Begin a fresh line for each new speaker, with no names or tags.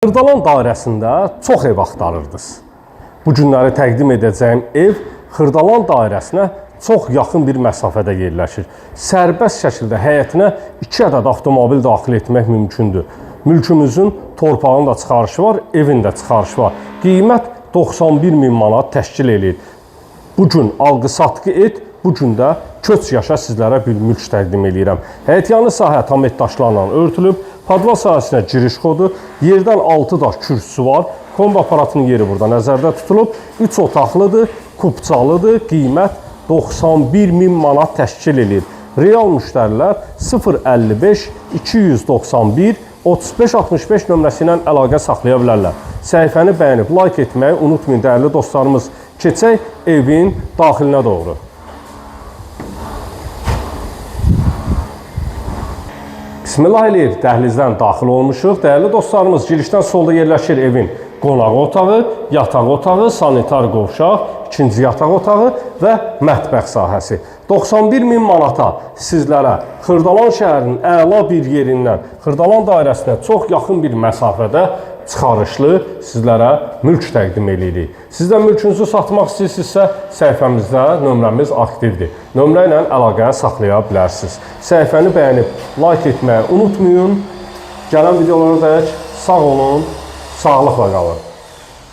Xırdalan dairəsində çox ev axtarırdınız. Bu günləri təqdim edəcəyim ev Xırdalan dairəsinə çox yaxın bir məsafədə yerləşir. Sərbəst şəkildə həyətinə 2 ədəd avtomobil daxil etmək mümkündür. Mülkümüzün torpağının da çıxarışı var, evin də çıxarışı var. Qiymət 91.000 manat təşkil edir. Bugün alqı-satqı et, bugün də köç yaşa sizlərə bir mülk təqdim edirəm. Həyətyanı sahə tam daşlarla örtülüb, padval sahəsinə giriş kodu, yerdən 6 daş kürsüsü var. Kombi aparatının yeri burada nəzərdə tutulub. 3 otaqlıdır, kubcalıdır, qiymət 91.000 manat təşkil edir. Real müştərilər 055 291 3565 nömrəsi ilə əlaqə saxlaya bilərlər. Səhifəni bəyənib, like etməyi unutmayın dəyərli dostlarımız. Keçək evin daxilinə doğru. Bismillah eləyib, dəhlizdən daxil olmuşuq. Dəyərli dostlarımız, girişdən solda yerləşir evin qonaq otağı, yataq otağı, sanitar qovşaq, ikinci yataq otağı və mətbəx sahəsi. 91.000 manata sizlərə Xırdalan şəhərinin əla bir yerindən, Xırdalan dairəsinə çox yaxın bir məsafədə çıxarışlı sizlərə mülk təqdim edirik. Siz də mülkünüzü satmaq istəyirsinizsə, səhifəmizdə nömrəmiz aktivdir. Nömrə ilə əlaqə saxlaya bilərsiniz. Səhifəni bəyənib, like etməyi unutmayın. Gələn videolara dək sağ olun, sağlıqla qalın.